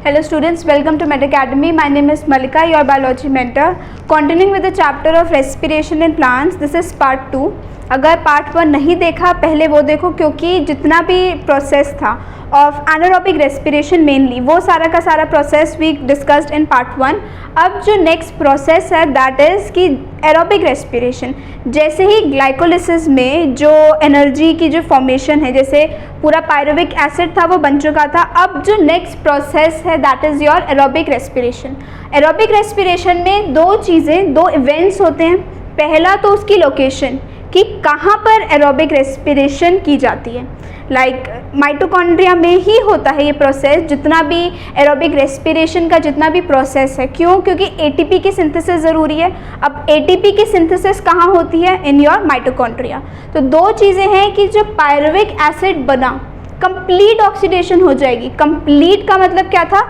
Hello students, welcome to Med Academy. My name is Malika, your biology mentor. Continuing with the chapter of respiration in plants, this is part 2. अगर part 1 नहीं देखा पहले वो देखो, क्योंकि जितना भी प्रोसेस था ऑफ एनारोबिक रेस्पिरेशन मेनली वो सारा का सारा process we discussed in part 1. अब जो नेक्स्ट प्रोसेस है दैट इज़ कि एरोबिक रेस्पिरेशन. जैसे ही ग्लाइकोलिसिस में जो एनर्जी की जो फॉर्मेशन है, जैसे पूरा पायरुविक एसिड था वो बन चुका था, अब जो नेक्स्ट प्रोसेस है that is your aerobic respiration. Aerobic respiration में दो चीज़ें, दो इवेंट्स होते हैं. पहला तो उसकी लोकेशन कि कहाँ पर एरोबिक रेस्पिरेशन की जाती है. लाइक माइटोकॉन्ड्रिया में ही होता है ये प्रोसेस, जितना भी एरोबिक रेस्पिरेशन का जितना भी प्रोसेस है. क्यों? क्योंकि एटीपी की सिंथेसिस ज़रूरी है. अब एटीपी की सिंथेसिस कहाँ होती है? In your mitochondria. तो दो चीज़ें हैं कि जो पायरुविक एसिड बना कंप्लीट ऑक्सीडेशन हो जाएगी. कंप्लीट का मतलब क्या था?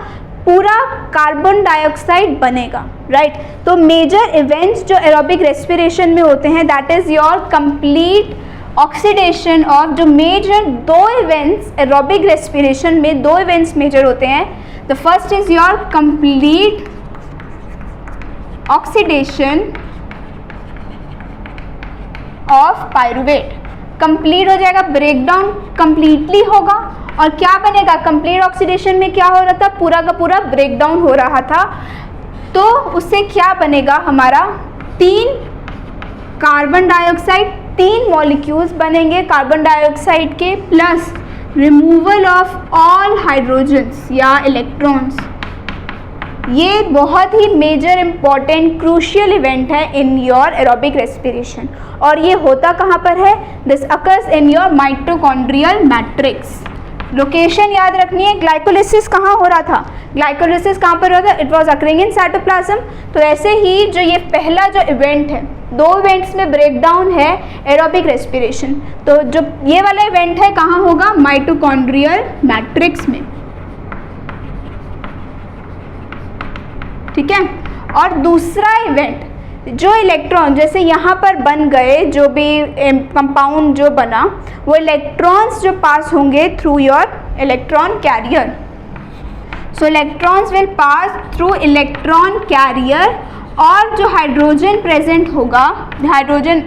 पूरा कार्बन डाइऑक्साइड बनेगा, राइट. तो मेजर इवेंट्स जो एरोबिक रेस्पिरेशन में होते हैं that is your complete oxidation. और जो मेजर दो इवेंट्स एरोबिक रेस्पिरेशन में, दो इवेंट्स मेजर होते हैं. The first is your complete oxidation of pyruvate. Complete हो जाएगा, ब्रेकडाउन कंप्लीटली होगा. और क्या बनेगा? कंप्लीट ऑक्सीडेशन में क्या हो रहा था? पूरा का पूरा ब्रेकडाउन हो रहा था. तो उससे क्या बनेगा? हमारा 3 कार्बन डाइऑक्साइड, 3 मॉलिक्यूल्स बनेंगे कार्बन डाइऑक्साइड के, plus removal of all hydrogens या इलेक्ट्रॉन्स. ये बहुत ही मेजर इंपॉर्टेंट क्रूशियल इवेंट है इन योर एरोबिक रेस्पिरेशन. और ये होता कहाँ पर है? This occurs in your mitochondrial matrix. Location याद रखनी है. ग्लाइकोलिसिस कहाँ हो रहा था? ग्लाइकोलिसिस कहाँ पर हो रहा था? It was occurring in cytoplasm. तो ऐसे ही जो ये पहला जो इवेंट है, दो इवेंट्स में ब्रेकडाउन है एरोबिक रेस्पिरेशन. तो जो ये वाला इवेंट है कहाँ होगा? माइटोकॉन्ड्रियल मैट्रिक्स में, ठीक है. और दूसरा इवेंट जो इलेक्ट्रॉन जैसे यहाँ पर बन गए, जो भी कंपाउंड जो बना, वो इलेक्ट्रॉन्स जो पास होंगे through your electron career. So electrons will pass through electron carrier. और जो हाइड्रोजन प्रेजेंट होगा, हाइड्रोजन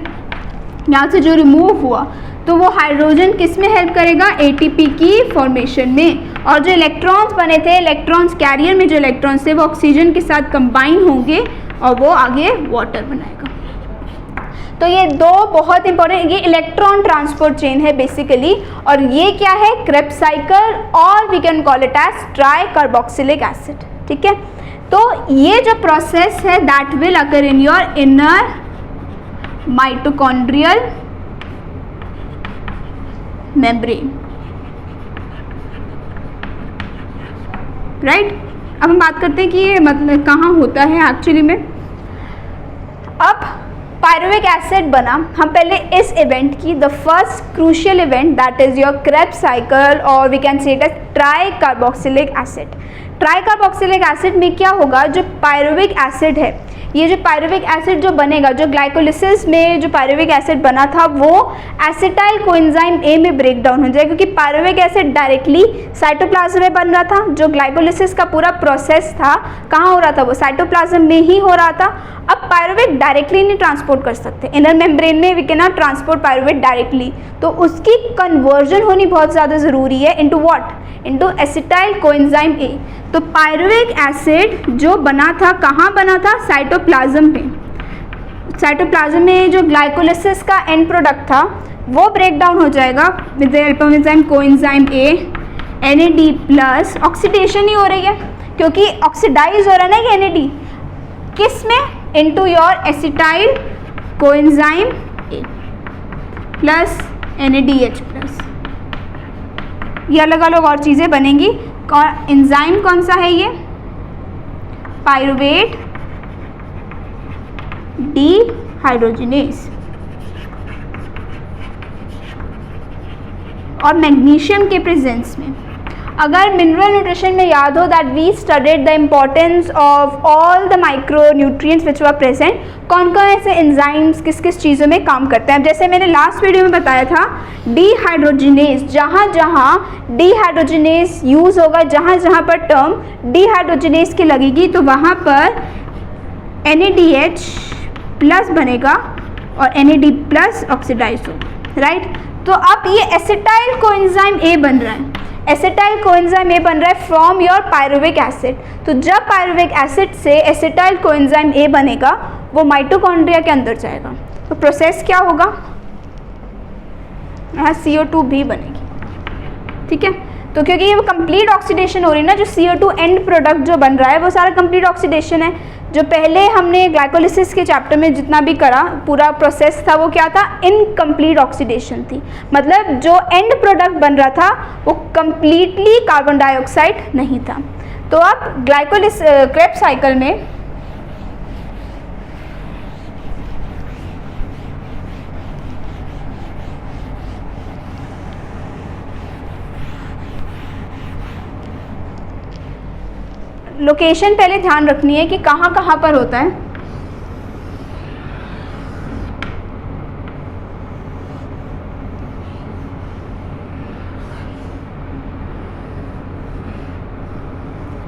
यहाँ से जो रिमूव हुआ, तो वो हाइड्रोजन किस में हेल्प करेगा? एटीपी की फॉर्मेशन में. और जो इलेक्ट्रॉन्स बने थे, इलेक्ट्रॉन्स कैरियर में जो इलेक्ट्रॉन्स थे वो ऑक्सीजन के साथ कंबाइन होंगे और वो आगे वाटर बनाएगा. तो ये दो बहुत इंपॉर्टेंट, ये इलेक्ट्रॉन ट्रांसपोर्ट चेन है बेसिकली. और ये क्या है? क्रेब्स साइकिल, और we can call it as tricarboxylic acid, ठीक है. तो ये जो प्रोसेस है that will occur in your inner mitochondrial membrane, right. अब हम बात करते हैं कि ये मतलब कहाँ होता है एक्चुअली में. अब पायरुविक एसिड बना, हम पहले इस इवेंट की, the first crucial event that is your Krebs cycle, और we can say it as tricarboxylic acid. Tricarboxylic acid में क्या होगा? जो पायरुविक एसिड है, ये जो पायरुविक एसिड जो बनेगा, जो ग्लाइकोलिसिस में जो पायरुविक एसिड बना था वो एसिटाइल कोएंजाइम ए में ब्रेक डाउन हो जाएगा, क्योंकि पायरुविक एसिड डायरेक्टली साइटोप्लाज्म में बन रहा था. जो ग्लाइकोलिसिस का पूरा प्रोसेस था कहाँ हो रहा था? वो साइटोप्लाज्म में ही हो रहा था. अब पायरुवेट डायरेक्टली नहीं ट्रांसपोर्ट कर सकते, इनर मेम्ब्रेन में we can not transport pyruvate directly. तो उसकी कन्वर्जन होनी बहुत ज़्यादा ज़रूरी है into what? Into acetyl coenzyme A. तो पायरुविक एसिड जो बना था कहाँ बना था? साइटोप्लाज्म पे. साइटोप्लाज्म में जो ग्लाइकोलिसिस का एंड प्रोडक्ट था वो ब्रेक डाउन हो जाएगा with the help of enzyme coenzyme A, NAD plus. Oxidation ही हो रही है क्योंकि ऑक्सीडाइज हो रहा है ना ये NAD, किस में? Into your acetyl coenzyme A plus NADH plus. ये अलग अलग और चीज़ें बनेंगी. एंजाइम कौन सा है ये? Pyruvate dehydrogenase. और मैग्नीशियम के प्रेजेंस में. अगर मिनरल न्यूट्रिशन में याद हो that we studied the importance of all the micronutrients which were present, कौन कौन ऐसे एंजाइम्स किस किस चीज़ों में काम करते हैं। जैसे मैंने लास्ट वीडियो में बताया था डीहाइड्रोजिनेज, जहाँ जहाँ डीहाइड्रोजिनेज यूज़ होगा, जहाँ जहाँ पर टर्म डीहाइड्रोजिनेज की लगेगी तो वहाँ पर NADH प्लस बनेगा और NAD प्लस ऑक्सीडाइज होगा, राइट। तो अब ये एसिटाइल कोएंजाइम A बन रहा है, एसिटाइल कोएंजाइम A बन रहा है फ्रॉम योर पायरुविक एसिड। तो जब पायरुविक एसिड से एसिटाइल कोएंजाइम A बनेगा वो माइटोकॉन्ड्रिया के अंदर जाएगा, तो प्रोसेस क्या होगा, यहाँ CO2 भी बनेगी, ठीक है। तो क्योंकि ये कंप्लीट ऑक्सीडेशन हो रही है ना, जो CO2 एंड प्रोडक्ट जो बन रहा है वो सारा कंप्लीट ऑक्सीडेशन है। जो पहले हमने ग्लाइकोलिसिस के चैप्टर में जितना भी करा पूरा प्रोसेस था वो क्या था, इनकम्प्लीट ऑक्सीडेशन थी, मतलब जो एंड प्रोडक्ट बन रहा था वो कंप्लीटली कार्बन डाइऑक्साइड नहीं था। तो अब ग्लाइकोलिस क्रेब्स साइकिल में लोकेशन पहले ध्यान रखनी है कि कहाँ कहाँ पर होता है।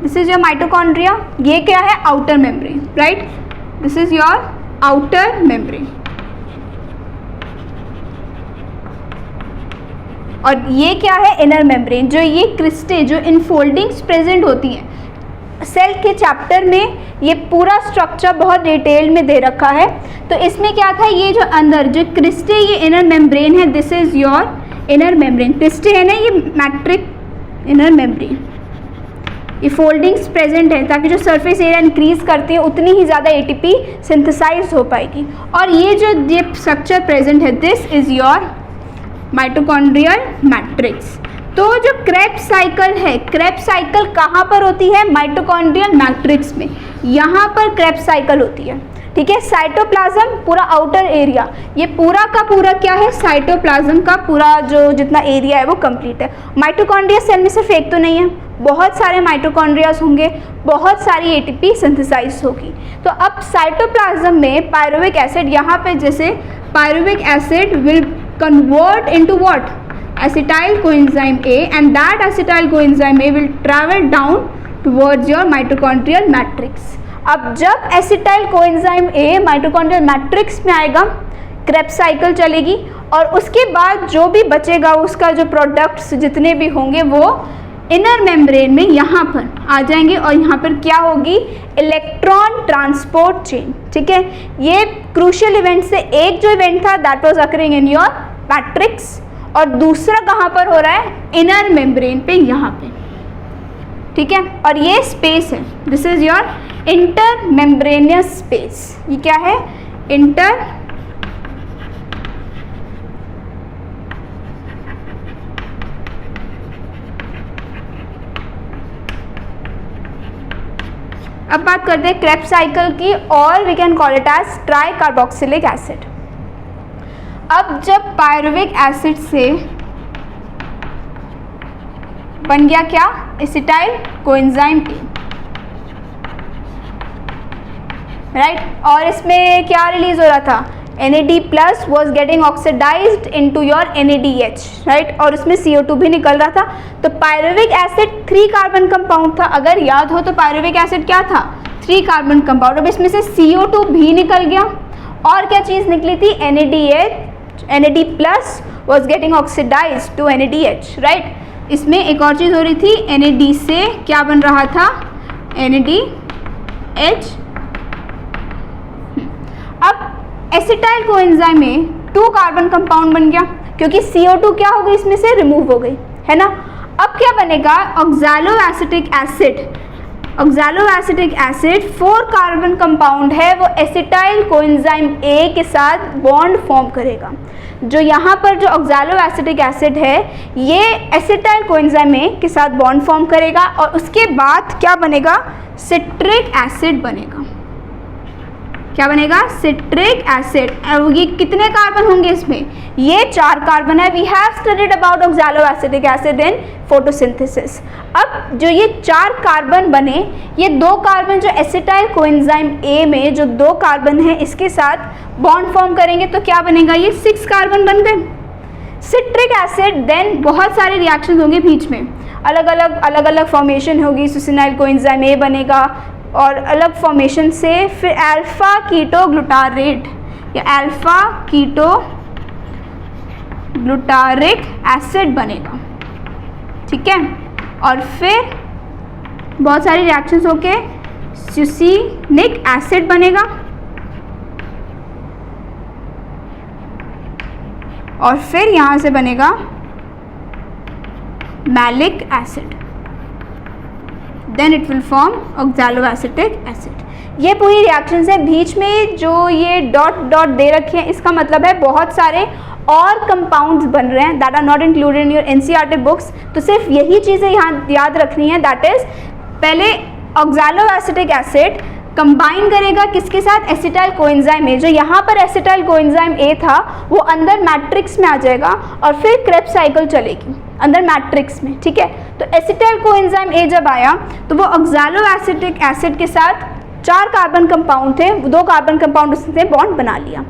दिस इज योर माइटोकॉन्ड्रिया, ये क्या है, outer membrane, right. This is your outer membrane और ये क्या है, इनर मेम्ब्रेन। जो ये क्रिस्टे जो इनफोल्डिंग्स प्रेजेंट होती हैं सेल के चैप्टर में, ये पूरा स्ट्रक्चर बहुत डिटेल में दे रखा है। तो इसमें क्या था, ये जो अंदर जो क्रिस्टे ये इनर मेम्ब्रेन है, this is your inner membrane. Cristae है ना ये मैट्रिक इनर मेम्ब्रेन, ये फोल्डिंग्स प्रेजेंट है ताकि जो सरफेस एरिया इंक्रीज करती है उतनी ही ज़्यादा ATP सिंथेसाइज हो पाएगी। और ये जो ये स्ट्रक्चर प्रेजेंट है, this is your mitochondrial matrix. तो जो क्रेब्स साइकिल है, क्रेब्स साइकिल कहाँ पर होती है, माइटोकॉन्ड्रियल मैट्रिक्स में, यहाँ पर क्रेब्स साइकिल होती है, ठीक है। साइटोप्लाज्म पूरा आउटर एरिया, ये पूरा का पूरा क्या है, साइटोप्लाज्म का पूरा जो जितना एरिया है वो कंप्लीट है। माइटोकॉन्ड्रिया सेल में सिर्फ एक तो नहीं है, बहुत सारे माइटोकॉन्ड्रियाज होंगे, बहुत सारी ATP सिंथेसाइज होगी। तो अब साइटोप्लाज्म में पायरुविक एसिड, यहाँ पे जैसे pyruvic acid will convert into what, acetyl coenzyme A, and that acetyl coenzyme A will travel down towards your mitochondrial matrix। अब जब acetyl coenzyme A mitochondrial matrix में आएगा, क्रेब्स साइकिल चलेगी और उसके बाद जो भी बचेगा उसका जो प्रोडक्ट्स जितने भी होंगे वो इनर मेम्ब्रेन में यहाँ पर आ जाएंगे और यहाँ पर क्या होगी, इलेक्ट्रॉन ट्रांसपोर्ट चेन, ठीक है। ये क्रूशियल इवेंट से एक जो इवेंट था that was occurring in your matrix और दूसरा कहाँ पर हो रहा है, इनर मेम्ब्रेन पे, यहाँ पे, ठीक है। और ये स्पेस है, this is your inter membranosus space. ये क्या है, इंटर अब बात करते हैं क्रेब्स साइकिल की, और we can call it as tricarboxylic acid. अब जब पायरुविक एसिड से बन गया क्या, एसिटाइल कोएंजाइम A, राइट। और इसमें क्या रिलीज हो रहा था, NAD plus was getting oxidised into your NADH, right. और उसमें CO2 भी निकल रहा था। तो पायरुविक एसिड 3 कार्बन कंपाउंड था, अगर याद हो तो पायरुविक एसिड क्या था, 3 कार्बन कंपाउंड। अब इसमें से CO2 भी निकल गया और क्या चीज़ निकली थी, NAD plus was getting oxidise to NADH, right. इसमें एक और चीज़ हो रही थी, NAD से क्या बन रहा था, NADH। अब एसिटाइल कोएंजाइम में 2 कार्बन कंपाउंड बन गया क्योंकि CO2 क्या हो गई इसमें से रिमूव हो गई, है ना। अब क्या बनेगा, oxaloacetic acid. Oxaloacetic acid 4 carbon compound है, वो एसिटाइल कोएंजाइम A के साथ बॉन्ड फॉर्म करेगा। जो यहाँ पर जो ऑक्सैलोएसिटिक एसिड है ये एसिटाइल कोएंजाइम A के साथ बॉन्ड फॉर्म करेगा और उसके बाद क्या बनेगा, सिट्रिक एसिड बनेगा। क्या बनेगा, सिट्रिक एसिड। ये कितने कार्बन होंगे इसमें, ये 4 कार्बन है। We have studied about oxaloacetic acid in photosynthesis. अब जो ये 4 कार्बन बने, ये 2 कार्बन जो एसिटाइल कोएंजाइम ए में जो 2 कार्बन है इसके साथ बॉन्ड फॉर्म करेंगे तो क्या बनेगा, ये 6 कार्बन बन गए सिट्रिक एसिड। देन बहुत सारे रिएक्शन होंगे बीच में, अलग अलग फॉर्मेशन होगी, सुसिनाइल कोएंजाइम ए बनेगा और अलग फॉर्मेशन से फिर अल्फा कीटो ग्लूटारेट या अल्फा कीटो ग्लूटारिक एसिड बनेगा, ठीक है। और फिर बहुत सारे रिएक्शंस होके सुसिनिक एसिड बनेगा और फिर यहाँ से बनेगा malic acid, then it will form oxaloacetic acid. ये पूरी रिएक्शंस है। बीच में जो ये डॉट डॉट दे रखे हैं इसका मतलब है बहुत सारे और कंपाउंड्स बन रहे हैं that are not included in your NCERT books. तो सिर्फ यही चीज़ें यहाँ याद रखनी है, दैट इज पहले ऑक्सैलोएसिटिक एसिड कंबाइन करेगा किसके साथ, एसिटाइल कोएंजाइम ए। जो यहाँ पर एसिटाइल कोएंजाइम ए था वो अंदर मैट्रिक्स में आ जाएगा और फिर क्रेब्स साइकिल चलेगी अंदर मैट्रिक्स में, ठीक है। तो एसिटाइल कोएंजाइम ए जब आया तो वो ऑक्सैलोएसिटिक एसिड के साथ 4 कार्बन कंपाउंड थे, 2 कार्बन कंपाउंड उसने बॉन्ड बना लिया।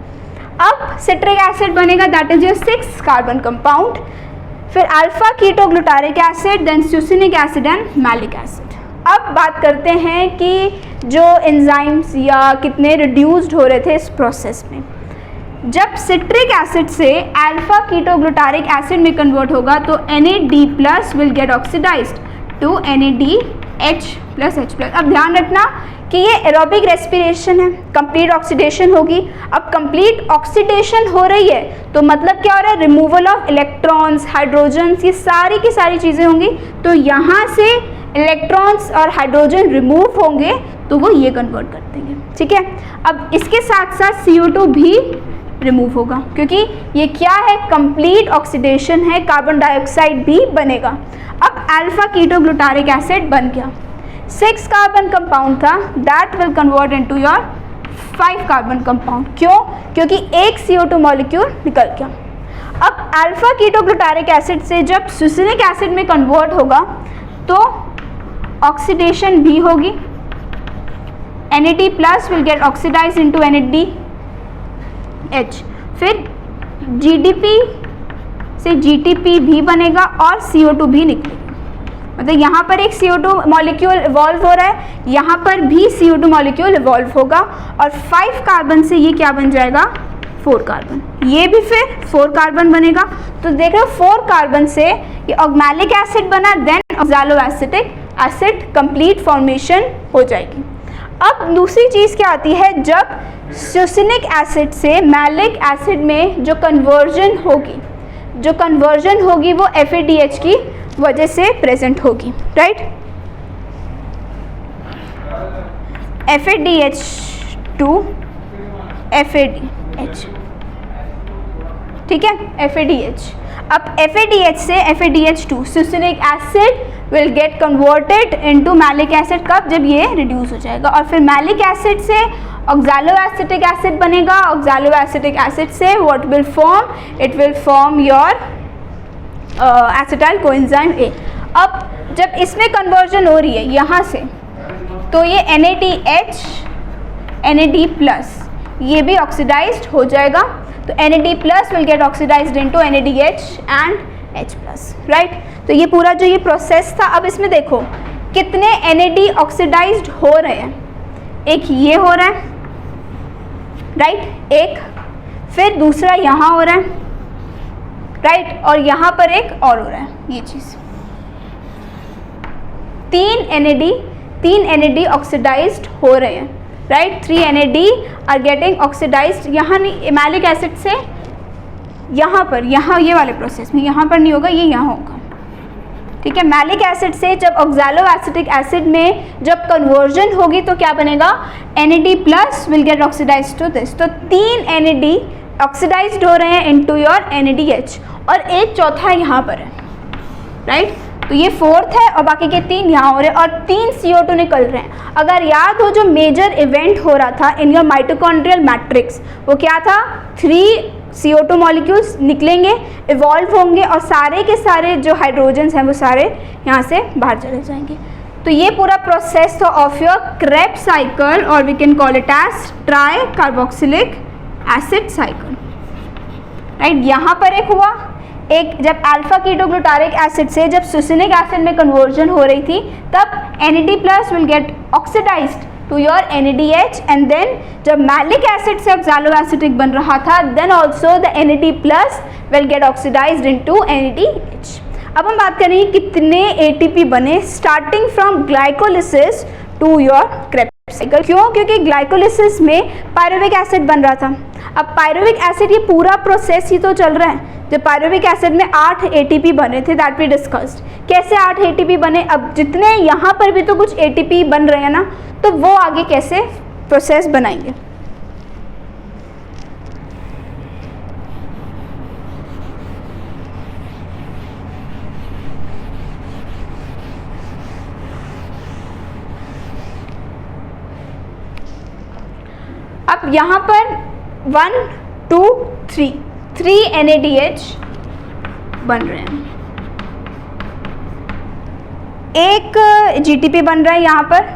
अब सिट्रिक एसिड बनेगा, that is your 6 carbon compound, फिर alpha keto glutaric acid, then succinic acid and malic acid. अब बात करते हैं कि जो एंजाइम्स या कितने रिड्यूस्ड हो रहे थे इस प्रोसेस में। जब सिट्रिक एसिड से अल्फा कीटो ग्लूटारिक एसिड में कन्वर्ट होगा तो NAD+ will get oxidised to NADH+H+। अब ध्यान रखना कि ये एरोबिक रेस्पिरेशन है, कंप्लीट ऑक्सीडेशन होगी। अब कंप्लीट ऑक्सीडेशन हो रही है तो मतलब क्या हो रहा है, रिमूवल ऑफ इलेक्ट्रॉन्स, हाइड्रोजन्स, ये सारी की सारी चीज़ें होंगी। तो यहाँ से इलेक्ट्रॉन्स और हाइड्रोजन रिमूव होंगे तो वो ये कन्वर्ट कर देंगे, ठीक है। अब इसके साथ साथ CO2 भी रिमूव होगा क्योंकि ये क्या है, कंप्लीट ऑक्सीडेशन है, कार्बन डाइऑक्साइड भी बनेगा। अब अल्फा कीटो ग्लूटारिक एसिड बन गया, 6 कार्बन कंपाउंड था, that will convert into your 5 carbon compound. क्यों, क्योंकि एक CO2 मॉलिक्यूल निकल गया। अब अल्फा कीटो ग्लूटारिक एसिड से जब सुसिनिक एसिड में कन्वर्ट होगा तो ऑक्सीडेशन भी होगी, NAD+ will get oxidise into NADH, फिर GDP से GTP भी बनेगा और CO2 भी निकलेगा। मतलब यहाँ पर एक CO2 मॉलिक्यूल इवॉल्व हो रहा है, यहाँ पर भी CO2 मॉलिक्यूल इवॉल्व होगा और 5 कार्बन से ये क्या बन जाएगा, 4 कार्बन। ये भी फिर 4 कार्बन बनेगा। तो देख रहे हो 4 कार्बन से ये मैलिक एसिड बना, then oxaloacetic acid complete formation हो जाएगी। अब दूसरी चीज़ क्या आती है, जब सुसिनिक एसिड से मैलिक एसिड में जो कन्वर्जन होगी वो FADH की वजह से प्रेजेंट होगी, राइट। FADH to FADH, ठीक है, FADH। अब FADH से FADH2 succinic acid will get converted into malic acid, कब, जब ये रिड्यूस हो जाएगा। और फिर मैलिक एसिड से ऑक्सैलोएसिटिक एसिड बनेगा, ऑक्सैलोएसिटिक एसिड से what will form, it will form your acetyl coenzyme A. अब जब इसमें कन्वर्जन हो रही है यहाँ से तो ये NADH, NAD+ ये भी ऑक्सीडाइज्ड हो जाएगा। तो NAD+ will get oxidised into NADH and H+, right. तो ये पूरा जो ये प्रोसेस था, अब इसमें देखो कितने NAD ऑक्सीडाइज्ड हो रहे हैं, एक ये हो रहा है, राइट, एक, फिर दूसरा यहाँ हो रहा है, राइट, और यहाँ पर एक और हो रहा है, ये चीज़। 3 NAD ऑक्सीडाइज्ड हो रहे हैं, right, 3 NAD are getting oxidised. यहाँ नहीं, मैलिक एसिड से यहाँ पर, यहाँ ये वाले प्रोसेस में यहाँ पर नहीं होगा, ये यहाँ होगा, ठीक है। मैलिक एसिड से जब ऑक्सैलोएसिटिक एसिड में जब कन्वर्जन होगी तो क्या बनेगा, NAD+ will get oxidised to this. तो 3 NAD ऑक्सीडाइज्ड हो रहे हैं इनटू योर NADH और एक चौथा यहाँ पर है, राइट। तो ये फोर्थ है और बाकी के 3 यहाँ हो रहे हैं और 3 CO2 निकल रहे हैं। अगर याद हो जो मेजर इवेंट हो रहा था इन योर माइटोकॉन्ड्रियल मैट्रिक्स, वो क्या था? 3 CO2 मॉलिक्यूल्स निकलेंगे, इवॉल्व होंगे और सारे के सारे जो हाइड्रोजन्स हैं वो सारे यहाँ से बाहर चले जाएंगे। तो ये पूरा प्रोसेस था ऑफ योर क्रेब्स साइकिल और we can call it as tricarboxylic acid cycle, right. यहाँ पर एक हुआ, एक जब अल्फा कीटोग्लूटारिक एसिड से जब सुसिनिक एसिड में कन्वर्जन हो रही थी तब NAD+ will get oxidised to your NADH and then जब मैलिक एसिड से ऑक्सैलोएसिटिक बन रहा था then also the NAD+ will get oxidised into NADH। अब हम बात करेंगे कितने ATP बने starting from glycolysis to your Krebs cycle. क्यों? क्योंकि ग्लाइकोलिसिस में पायरुविक एसिड बन रहा था। अब पायरुविक एसिड ये पूरा प्रोसेस ही तो चल रहा है। जब पायरुविक एसिड में 8 ATP बने थे दैट वी डिस्कस्ड। कैसे 8 ATP बने? अब जितने यहाँ पर भी तो कुछ ATP बन रहे हैं ना, तो वो आगे कैसे प्रोसेस बनाएंगे। अब यहाँ पर 1 2 3 NADH बन रहे हैं, एक GTP बन रहा है यहाँ पर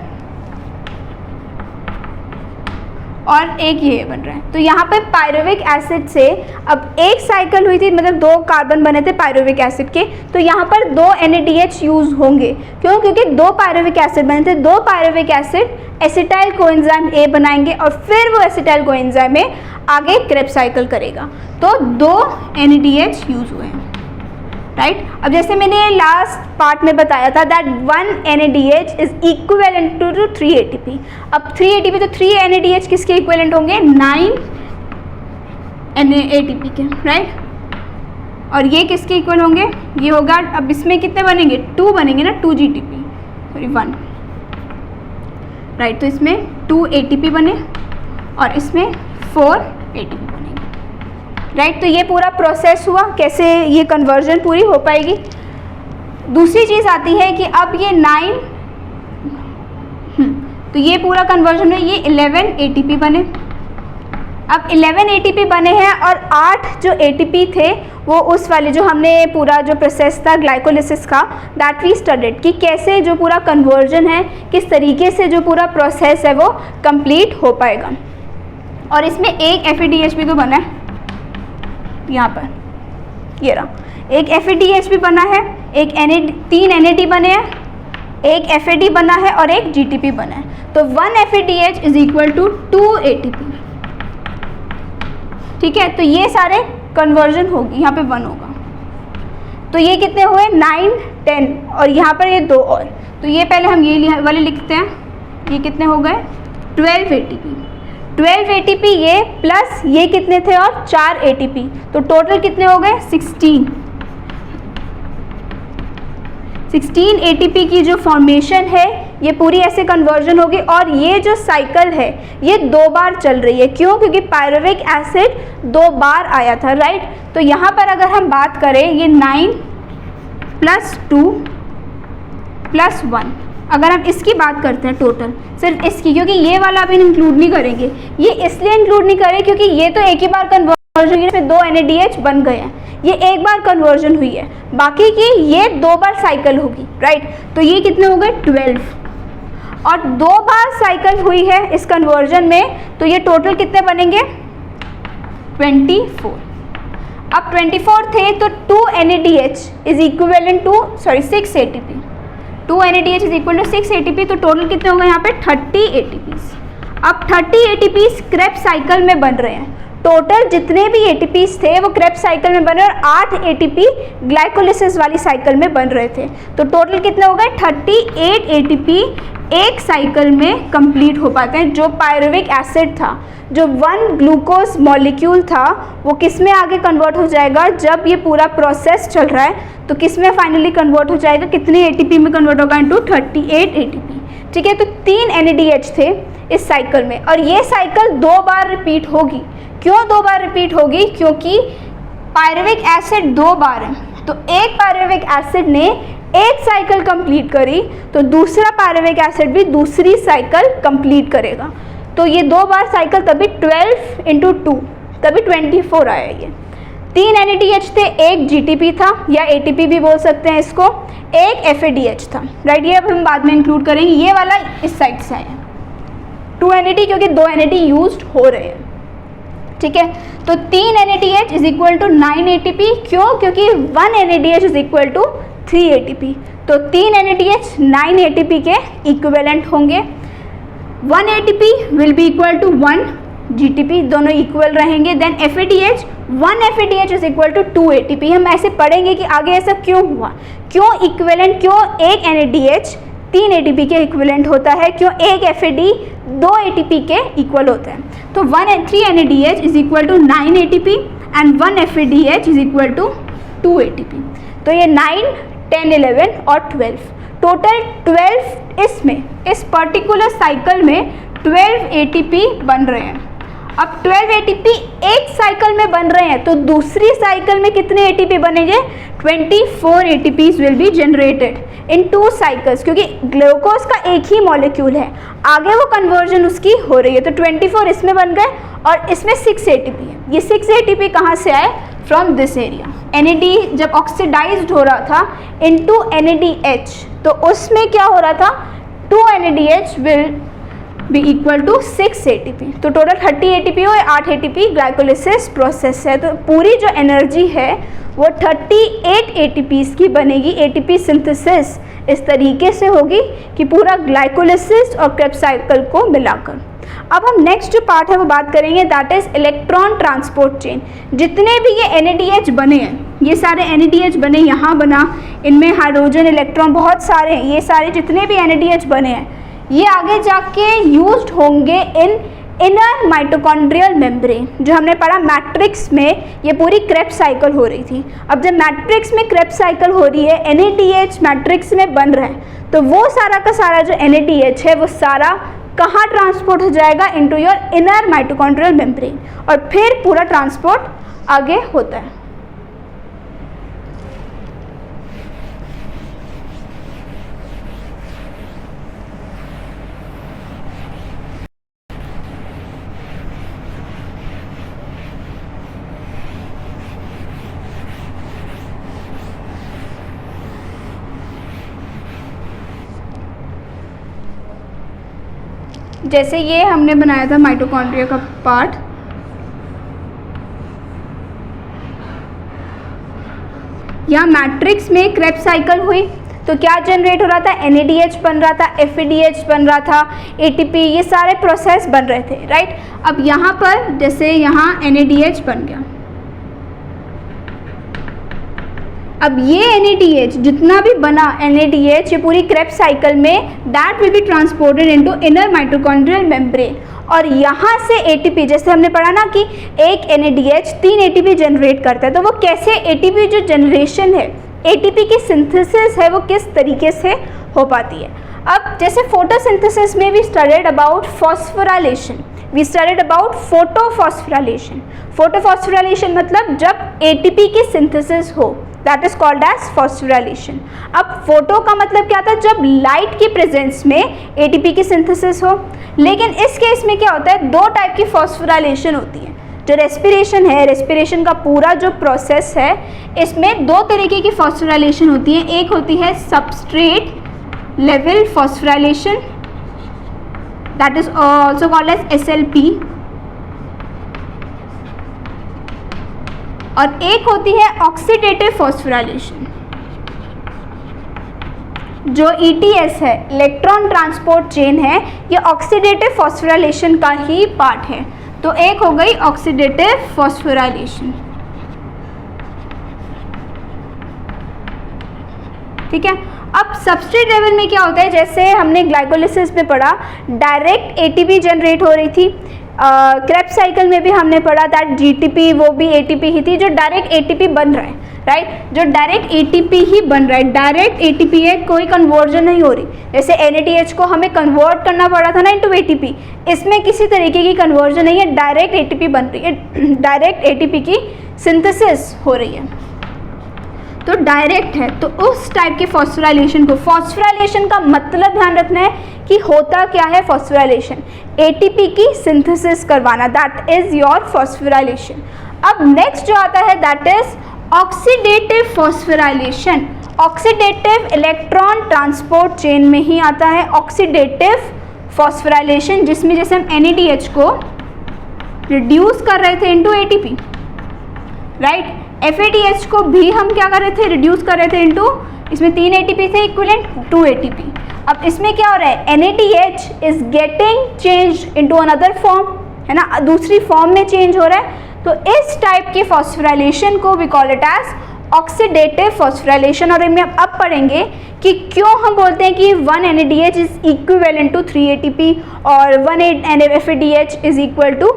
और एक ये बन रहा है। तो यहाँ पर पायरुविक एसिड से अब एक साइकिल हुई थी, मतलब 2 कार्बन बने थे पायरुविक एसिड के, तो यहाँ पर 2 NADH यूज होंगे। क्यों? क्योंकि 2 पायरुविक एसिड बने थे। 2 pyruvic acid acetyl coenzyme A बनाएंगे और फिर वो एसिटाइल कोएंजाइम A आगे क्रेब्स साइकिल करेगा। तो 2 NADH यूज हुए हैं, राइट। अब जैसे मैंने लास्ट पार्ट में बताया था that 1 NADH is equivalent to 3 ATP। अब 3 ATP तो 3 NADH किसके इक्विवेलेंट होंगे? 9 ATP के, राइट। और ये किसके इक्वल होंगे? ये होगा, अब इसमें कितने बनेंगे? 2 बनेंगे ना, 2 GTP, सॉरी 1, राइट। तो इसमें 2 ATP बने और इसमें 4 ATP बनेंगे, राइट। तो ये पूरा प्रोसेस हुआ, कैसे ये कन्वर्जन पूरी हो पाएगी। दूसरी चीज़ आती है कि अब ये 9 तो ये पूरा कन्वर्जन है, ये 11 ATP बने। अब 11 ATP बने हैं और 8 जो ATP थे वो उस वाले जो हमने पूरा जो प्रोसेस था ग्लाइकोलिसिस का दैट वी स्टडीड कि कैसे जो पूरा कन्वर्जन है, किस तरीके से जो पूरा प्रोसेस है वो कंप्लीट हो पाएगा। और इसमें एक FADH भी तो बना है, यहाँ पर ये रहा, एक FADH भी बना है, एक 3 NAD बने हैं, एक FAD बना है और एक GTP बना है। तो 1 FADH is equal to 2 ATP, ठीक है। तो ये सारे कन्वर्जन होगी, यहाँ पे 1 होगा। तो ये कितने हुए? 9 10 और यहाँ पर ये 2 और। तो ये पहले हम ये वाले लिखते हैं, ये कितने हो गए? 12 ATP। 12 ATP ये प्लस ये कितने थे और 4 ATP, तो टोटल कितने हो गए? 16 ATP की जो फॉर्मेशन है ये पूरी ऐसे कन्वर्जन होगी। और ये जो साइकिल है ये 2 बार चल रही है। क्यों? क्योंकि पायरुविक एसिड 2 बार आया था, राइट। तो यहाँ पर अगर हम बात करें ये 9 + 2 + 1, अगर हम इसकी बात करते हैं टोटल सिर्फ इसकी, क्योंकि ये वाला अभी इंक्लूड नहीं करेंगे, ये इसलिए इंक्लूड नहीं करें क्योंकि ये तो एक ही बार कन्वर्जन हुई है, 2 NADH बन गए हैं, ये एक बार कन्वर्जन हुई है, बाकी की ये 2 बार साइकिल होगी, राइट। तो ये कितने हो गए? 12 और 2 बार साइकिल हुई है इस कन्वर्जन में, तो ये टोटल कितने बनेंगे? 24। अब 24 थे तो 2 NADH is equivalent to 6 ATP। 2 NADH is equal to 6 ATP, तो टोटल कितने हो गए यहाँ पे? 30 ATPs। अब 30 ATPs क्रेब्स साइकिल में बन रहे हैं। टोटल जितने भी ATPs थे वो क्रेब्स साइकिल में बने और 8 ATP ग्लाइकोलिसिस वाली साइकिल में बन रहे थे। तो टोटल कितने हो गए? 38 ATP एक साइकिल में कंप्लीट हो पाते हैं। जो पायरुविक एसिड था, जो 1 ग्लूकोज मॉलिक्यूल था, वो किस में आगे कन्वर्ट हो जाएगा? जब ये पूरा प्रोसेस चल रहा है तो किस में फाइनली कन्वर्ट हो जाएगा? कितने ATP में कन्वर्ट होगा? इनटू 38 ATP, ठीक है। तो 3 NADH थे इस साइकिल में और ये साइकिल 2 बार रिपीट होगी। क्यों 2 बार रिपीट होगी? क्योंकि पायरुविक एसिड 2 बार है, तो तो एक पायरुविक एसिड ने एक साइकिल कंप्लीट करी तो दूसरा पायरुविक एसिड भी दूसरी साइकिल कंप्लीट करेगा। तो ये 2 बार साइकिल, तभी 12 × 2 तभी 24 आया। ये 3 NADH थे, एक GTP था या ATP भी बोल सकते हैं इसको, एक FADH था, राइट। ये अब हम बाद में इंक्लूड करेंगे। ये वाला इस साइड से आया 2 NAD, क्योंकि 2 NAD यूज्ड हो रहे हैं, ठीक है। तो 3 NADH is equal to 9 ATP, क्यों? क्योंकि 1 NADH is equal to 3 ATP। तो 3 NADH 9 ATP के इक्विवेलेंट होंगे। 1 ATP will be equal to 1 GTP, दोनों इक्वल रहेंगे। Then FADH 1 FADH is equal to 2 ATP। हम ऐसे पढ़ेंगे कि आगे ऐसा क्यों हुआ, क्यों इक्विवेलेंट, क्यों एक NADH 3 ATP के इक्विवेलेंट होता है, क्यों एक FAD 2 ATP के इक्वल होता है। तो 3 NADH is equal to 9 ATP and 1 FADH is equal to 2 ATP। तो ये 9, 10, 11 और 12, टोटल 12 इसमें, इस पर्टिकुलर साइकिल में 12 ATP बन रहे हैं। अब 12 ATP एक साइकिल में बन रहे हैं, तो दूसरी साइकिल में कितने ATP बनेंगे? 24 ATPs will be generated in 2 cycles, क्योंकि ग्लूकोज का एक ही मॉलिक्यूल है, आगे वो कन्वर्जन उसकी हो रही है। तो 24 इसमें बन गए और इसमें 6 ATP है। ये 6 ATP कहाँ से आए? From this area. NAD जब ऑक्सीडाइज्ड हो रहा था इनटू NADH, तो उसमें क्या हो रहा था? 2 NADH will be equal to 6 ATP। तो टोटल 30 ATP और 8 ATP ग्लाइकोलिसिस प्रोसेस है। तो पूरी जो एनर्जी है वो 38 ATPs की बनेगी। ATP सिंथेसिस इस तरीके से होगी कि पूरा ग्लाइकोलिसिस और क्रेब्स साइकिल को मिलाकर। अब हम नेक्स्ट जो पार्ट है वो बात करेंगे, that is electron transport chain. जितने भी ये NADH बने हैं, ये सारे NADH बने, यहाँ बना, इनमें हाइड्रोजन इलेक्ट्रॉन बहुत सारे हैं, ये सारे जितने भी NADH बने हैं ये आगे जाके यूज्ड होंगे इन इनर माइटोकॉन्ड्रियल मेम्ब्रेन। जो हमने पढ़ा मैट्रिक्स में, ये पूरी क्रेब्स साइकिल हो रही थी। अब जब मैट्रिक्स में क्रेब्स साइकिल हो रही है, NADH मैट्रिक्स में बन रहा है, तो वो सारा का सारा जो NADH है वो सारा कहाँ ट्रांसपोर्ट हो जाएगा? Into your inner mitochondrial membrane, और फिर पूरा ट्रांसपोर्ट आगे होता है। जैसे ये हमने बनाया था माइटोकॉन्ड्रिया का पार्ट, यहाँ मैट्रिक्स में क्रेब्स साइकिल हुई तो क्या जनरेट हो रहा था? NADH बन रहा था, FADH बन रहा था, ATP, ये सारे प्रोसेस बन रहे थे, राइट। अब यहाँ पर जैसे यहाँ NADH बन गया, अब ये NADH जितना भी बना NADH ये पूरी क्रेब्स साइकिल में that will be transported into inner mitochondrial membrane. और यहाँ से ATP, जैसे हमने पढ़ा ना कि एक NADH 3 ATP जनरेट करता है, तो वो कैसे ATP जो जनरेशन है, ATP की सिंथेसिस है, वो किस तरीके से हो पाती है। अब जैसे फोटोसिंथेसिस में we studied about phosphorylation, we studied about photophosphorylation. Photophosphorylation मतलब जब ATP की सिंथेसिस हो, that is called as phosphorylation. अब फोटो का मतलब क्या था? जब लाइट की प्रेजेंस में ATP की सिंथेसिस हो। लेकिन इस केस में क्या होता है? 2 टाइप की फॉस्फोराइलेशन होती है। जो रेस्पिरेशन है, रेस्पिरेशन का पूरा जो प्रोसेस है, इसमें 2 तरीके की फॉस्फोराइलेशन होती है। एक होती है substrate level phosphorylation, that is also called as SLP, और एक होती है ऑक्सीडेटिव फॉस्फोराइलेशन। जो ETS है, इलेक्ट्रॉन ट्रांसपोर्ट चेन है, ये ऑक्सीडेटिव फॉस्फोराइलेशन का ही पार्ट है। तो एक हो गई ऑक्सीडेटिव फॉस्फोराइलेशन, ठीक है। अब सबस्ट्रेट लेवल में क्या होता है? जैसे हमने ग्लाइकोलिसिस में पढ़ा, डायरेक्ट ATP जनरेट हो रही थी। क्रेब्स साइकिल में भी हमने पढ़ा दैट GTP वो भी ATP ही थी, जो डायरेक्ट ATP बन रहा है, राइट। जो डायरेक्ट ATP ही बन रहा है, डायरेक्ट ATP है, कोई कन्वर्जन नहीं हो रही। जैसे NADH को हमें कन्वर्ट करना पड़ा था ना इनटू ATP, इसमें किसी तरीके की कन्वर्जन नहीं है, डायरेक्ट ATP बन रही है, डायरेक्ट ATP की सिंथेसिस हो रही है। तो डायरेक्ट है, तो उस टाइप के फॉस्फोराइलेशन को, फॉस्फोराइलेशन का मतलब ध्यान रखना है कि होता क्या है फॉस्फोराइलेशन, एटीपी की सिंथेसिस करवाना, दैट इज योर फॉस्फोराइलेशन। अब नेक्स्ट जो आता है that is oxidative phosphorylation. Oxidative electron transport chain में ही आता है ऑक्सीडेटिव फॉस्फोराइलेशन, जिसमें जैसे हम NADH को रिड्यूस कर रहे थे इनटू ATP, राइट। FADH को भी हम क्या कर रहे थे, रिड्यूस कर रहे थे इनटू, इसमें 3 ATP थे इक्विवेलेंट 2 ATP। अब इसमें क्या हो रहा है, NADH is getting change into another form, है ना, दूसरी फॉर्म में चेंज हो रहा है। तो इस टाइप के फॉस्फोराइलेशन को we call it as oxidative phosphorylation. और इनमें अब पढ़ेंगे कि क्यों हम बोलते हैं कि 1 NADH is equivalent to 3 ATP और 1 FADH is equal to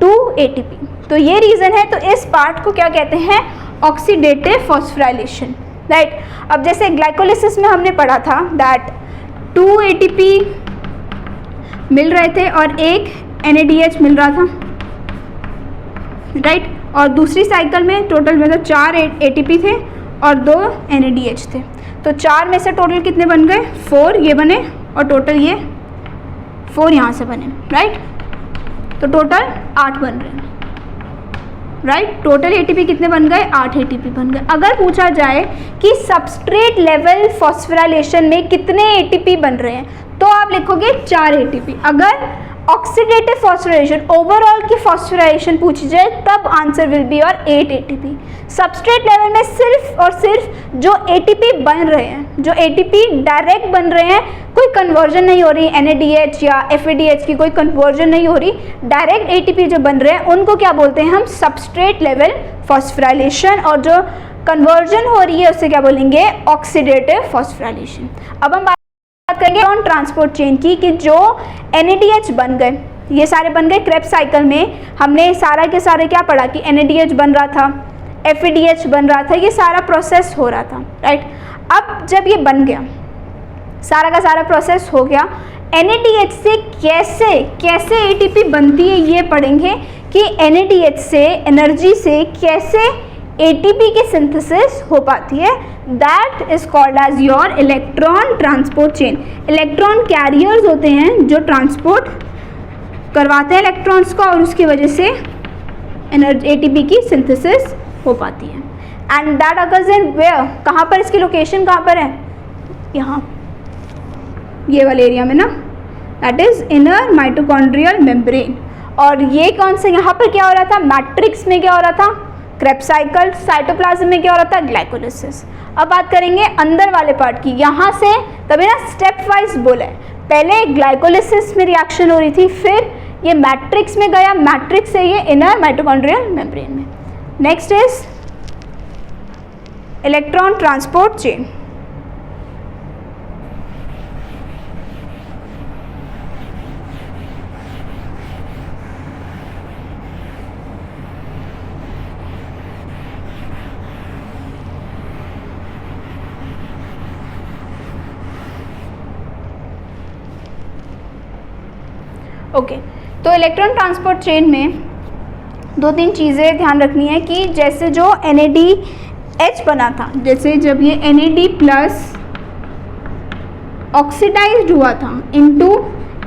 2 ATP। तो ये रीज़न है। तो इस पार्ट को क्या कहते हैं, ऑक्सीडेटिव फॉस्फोराइलेशन, राइट। अब जैसे ग्लाइकोलिसिस में हमने पढ़ा था दैट 2 ATP मिल रहे थे और 1 NADH मिल रहा था, राइट। और दूसरी साइकिल में टोटल में तो 4 ATP थे और 2 NADH थे। तो 4 में से टोटल कितने बन गए, 4 ये बने और टोटल ये 4 यहाँ से बने, राइट। तो टोटल 8 बन रहे हैं, राइट। टोटल ATP कितने बन गए, 8 ATP बन गए। अगर पूछा जाए कि सबस्ट्रेट लेवल फॉस्फोराइलेशन में कितने ATP बन रहे हैं, तो आप लिखोगे 4 ATP। अगर ऑक्सीडेटिव फॉस्फोराइलेशन ओवरऑल की फॉस्फोराइलेशन पूछी जाए तब आंसर विल बी और 8 ATP। सबस्ट्रेट लेवल में सिर्फ और सिर्फ जो ATP बन रहे हैं, जो ATP डायरेक्ट बन रहे हैं, कोई कन्वर्जन नहीं हो रही, NADH या FADH की कोई कन्वर्जन नहीं हो रही, डायरेक्ट ATP जो बन रहे हैं उनको क्या बोलते हैं हम, सबस्ट्रेट लेवल फॉस्फोराइलेशन। और जो कन्वर्जन हो रही है उससे क्या बोलेंगे, ऑक्सीडेटिव फॉस्फोराइलेशन। अब हम बात करेंगे इलेक्ट्रॉन ट्रांसपोर्ट चेन की, कि जो NADH बन गए, ये सारे बन गए क्रेब्स साइकिल में, हमने सारा के सारे क्या पढ़ा कि NADH बन रहा था, FADH बन रहा था, ये सारा प्रोसेस हो रहा था, राइट। अब जब ये बन गया, सारा का सारा प्रोसेस हो गया, NADH से कैसे कैसे ATP बनती है ये पढ़ेंगे कि NADH से एनर्जी से कैसे ATP की सिंथेसिस हो पाती है। That is called as your electron transport chain. Electron carriers होते हैं जो ट्रांसपोर्ट करवाते हैं इलेक्ट्रॉन्स को और उसकी वजह से ATP की सिंथेसिस हो पाती है। And that occurs in where, कहाँ पर, इसकी लोकेशन कहाँ पर है, यहाँ ये वाले एरिया में ना, that is inner mitochondrial membrane. और ये कौन से, यहाँ पर क्या हो रहा था, मैट्रिक्स में क्या हो रहा था, क्रेब्स साइकिल, साइटोप्लाज्म में क्या हो रहा था, ग्लाइकोलिसिस। अब बात करेंगे अंदर वाले पार्ट की, यहाँ से तभी ना स्टेप वाइज बोला है, पहले ग्लाइकोलिसिस में रिएक्शन हो रही थी, फिर ये मैट्रिक्स में गया, मैट्रिक्स से ये इनर माइटोकॉन्ड्रियल मेम्ब्रेन में। Next is electron transport chain. Okay, तो इलेक्ट्रॉन ट्रांसपोर्ट चेन में 2-3 चीज़ें ध्यान रखनी है कि जैसे जो NADH बना था, जैसे जब ये NAD प्लस ऑक्सीडाइज्ड हुआ था into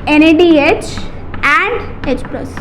NADH and H plus,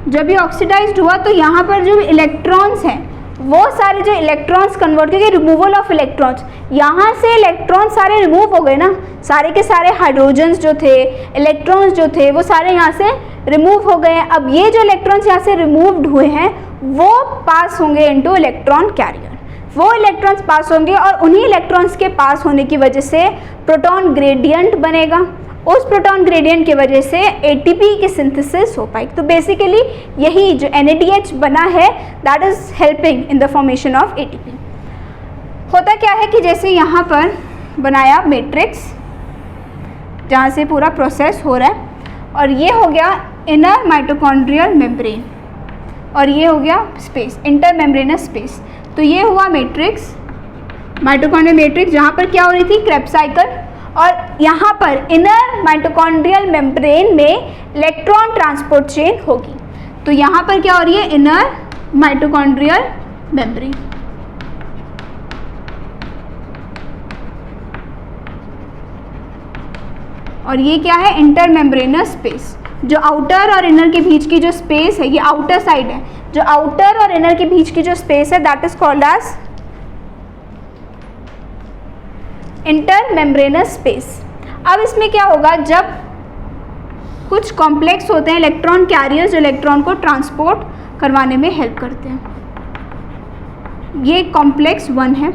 जब ये ऑक्सीडाइज्ड हुआ तो यहाँ पर जो इलेक्ट्रॉन्स हैं वो सारे जो इलेक्ट्रॉन्स कन्वर्ट, क्योंकि रिमूवल ऑफ इलेक्ट्रॉन्स, यहाँ से इलेक्ट्रॉन सारे रिमूव हो गए ना, सारे के सारे हाइड्रोजन्स जो थे, इलेक्ट्रॉन्स जो थे वो सारे यहाँ से रिमूव हो गए हैं। अब ये जो इलेक्ट्रॉन्स यहाँ से रिमूव्ड हुए हैं वो पास होंगे इनटू इलेक्ट्रॉन कैरियर, वो इलेक्ट्रॉन्स पास होंगे और उन्हीं इलेक्ट्रॉन्स के पास होने की वजह से प्रोटॉन ग्रेडियंट बनेगा, उस प्रोटॉन ग्रेडियंट की वजह से ATP की सिंथेसिस हो पाएगी। तो बेसिकली यही जो NADH बना है that is helping in the formation of ATP। होता क्या है कि जैसे यहाँ पर बनाया मैट्रिक्स जहाँ से पूरा प्रोसेस हो रहा है, और ये हो गया इनर माइटोकॉन्ड्रियल मेम्ब्रेन और ये हो गया स्पेस, इंटर मेम्ब्रेनस स्पेस। तो ये हुआ मैट्रिक्स, माइटोकॉन्ड्रियल मैट्रिक्स, जहाँ पर क्या हो रही थी, क्रेब्स साइकिल, और यहाँ पर इनर माइटोकॉन्ड्रियल मेम्ब्रेन में इलेक्ट्रॉन ट्रांसपोर्ट चेन होगी। तो यहाँ पर क्या हो रही है, इनर माइटोकॉन्ड्रियल मेम्ब्रेन, और ये क्या है, इंटर मेम्ब्रेनस स्पेस। जो आउटर और इनर के बीच की जो स्पेस है, ये आउटर साइड है, जो आउटर और इनर के बीच की जो स्पेस है that is called as intermembranous space. अब इसमें क्या होगा, जब कुछ कॉम्प्लेक्स होते हैं इलेक्ट्रॉन कैरियर्स जो इलेक्ट्रॉन को ट्रांसपोर्ट करवाने में हेल्प करते हैं, ये कॉम्प्लेक्स 1 है।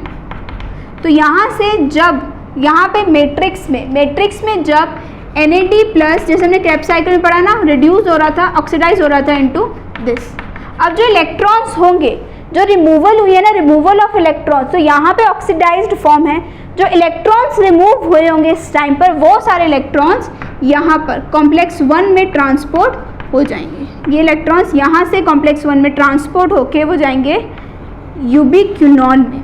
तो यहाँ से जब यहाँ पे मैट्रिक्स में जब NAD प्लस, जैसे हमने क्रेब्स साइकिल में पढ़ा ना, रिड्यूस हो रहा था, ऑक्सीडाइज हो रहा था इनटू दिस। अब जो इलेक्ट्रॉन्स होंगे, जो रिमूवल हुई है ना, रिमूवल ऑफ इलेक्ट्रॉन्स, तो यहाँ पे ऑक्सीडाइज्ड फॉर्म है, जो इलेक्ट्रॉन्स रिमूव हुए होंगे इस टाइम पर, वो सारे इलेक्ट्रॉन्स यहाँ पर कॉम्प्लेक्स 1 में ट्रांसपोर्ट हो जाएंगे। ये इलेक्ट्रॉन्स यहाँ से कॉम्प्लेक्स 1 में ट्रांसपोर्ट होके वो जाएंगे यूबिक्विनॉन में।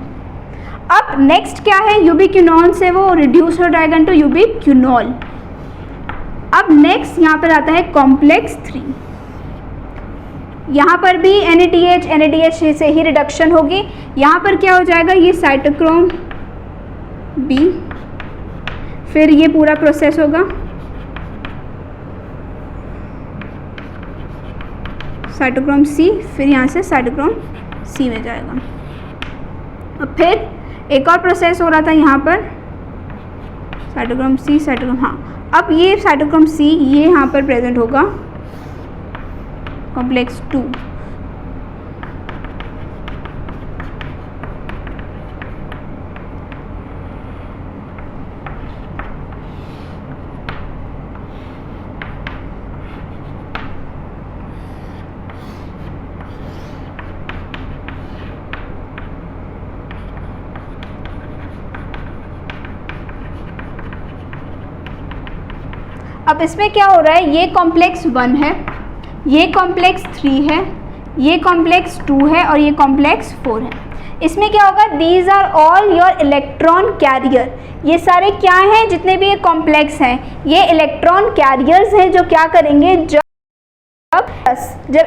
अब नेक्स्ट क्या है, यूबिक्विनॉन से वो रिड्यूस हो जाएगा इनटू यूबिक्विनॉल। अब नेक्स्ट यहाँ पर आता है कॉम्प्लेक्स 3। यहाँ पर भी NADH से ही रिडक्शन होगी। यहाँ पर क्या हो जाएगा, ये साइटोक्रोम B, फिर ये पूरा प्रोसेस होगा, साइटोक्रोम C, फिर यहाँ से साइटोक्रोम C में जाएगा। अब फिर एक और प्रोसेस हो रहा था यहाँ पर, साइटोक्रोम C, साइटोक्रोम, हाँ, अब ये साइटोक्रोम C ये यहाँ पर प्रेजेंट होगा कॉम्प्लेक्स 2। अब इसमें क्या हो रहा है, ये कॉम्प्लेक्स 1 है, ये कॉम्प्लेक्स 3 है, ये कॉम्प्लेक्स 2 है और ये कॉम्प्लेक्स 4 है। इसमें क्या होगा, these are all your electron carrier. ये सारे क्या हैं, जितने भी ये कॉम्प्लेक्स हैं, ये इलेक्ट्रॉन कैरियर्स हैं जो क्या करेंगे, जब